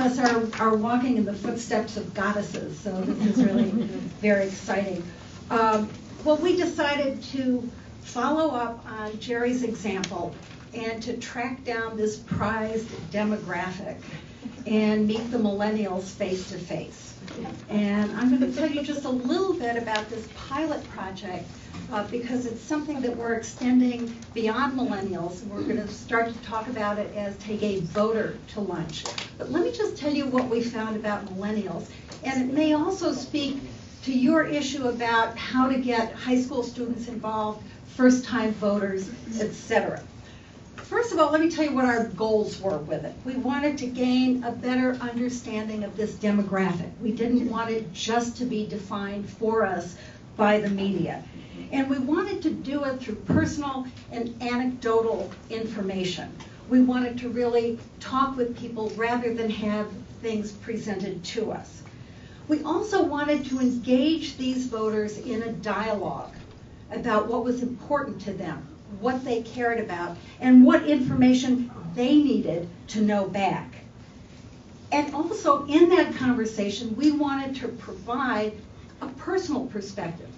us are walking in the footsteps of goddesses, so this is really very exciting. Well, we decided to follow up on Jerry's example and to track down this prized demographic and meet the millennials face to face. And I'm going to tell you just a little bit about this pilot project because it's something that we're extending beyond millennials. We're going to start to talk about it as take a voter to lunch. But let me just tell you what we found about millennials. And it may also speak to your issue about how to get high school students involved, first-time voters, etc. First of all, let me tell you what our goals were with it. We wanted to gain a better understanding of this demographic. We didn't want it just to be defined for us by the media. And we wanted to do it through personal and anecdotal information. We wanted to really talk with people rather than have things presented to us. We also wanted to engage these voters in a dialogue about what was important to them, what they cared about, and what information they needed to know back. And also in that conversation, we wanted to provide a personal perspective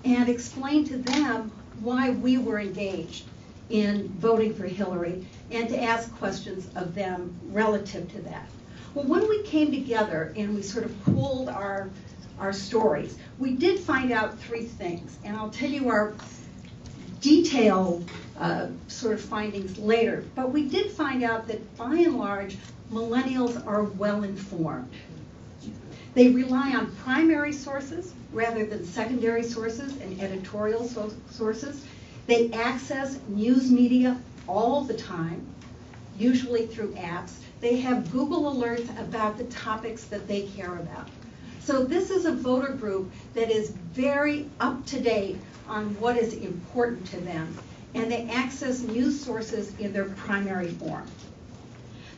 and explain to them why we were engaged in voting for Hillary and to ask questions of them relative to that. Well, when we came together and we sort of pooled our stories, we did find out three things, and I'll tell you our detailed sort of findings later. But we did find out that by and large, millennials are well informed. They rely on primary sources rather than secondary sources and editorial sources. They access news media all the time, usually through apps. They have Google alerts about the topics that they care about. So this is a voter group that is very up to date on what is important to them, and they access news sources in their primary form.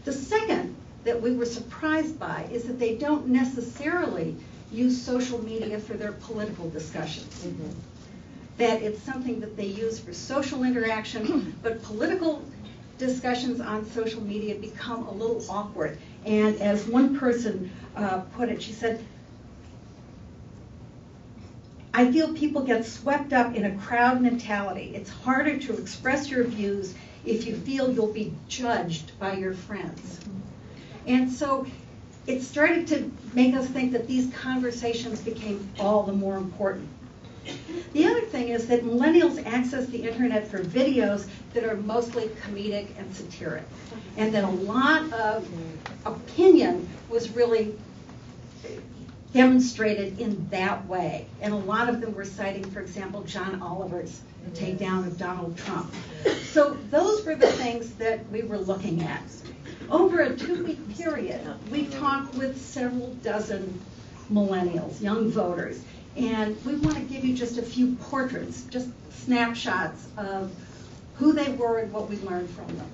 The second that we were surprised by is that they don't necessarily use social media for their political discussions. That it's something that they use for social interaction, but political discussions on social media become a little awkward. And as one person put it, she said, I feel people get swept up in a crowd mentality. It's harder to express your views if you feel you'll be judged by your friends. And so it started to make us think that these conversations became all the more important. The other thing is that millennials access the internet for videos that are mostly comedic and satiric, and that a lot of opinion was really demonstrated in that way. And a lot of them were citing, for example, John Oliver's takedown of Donald Trump. So those were the things that we were looking at. Over a 2-week period, we talked with several dozen millennials, young voters, and we want to give you just a few portraits, just snapshots of who they were and what we learned from them.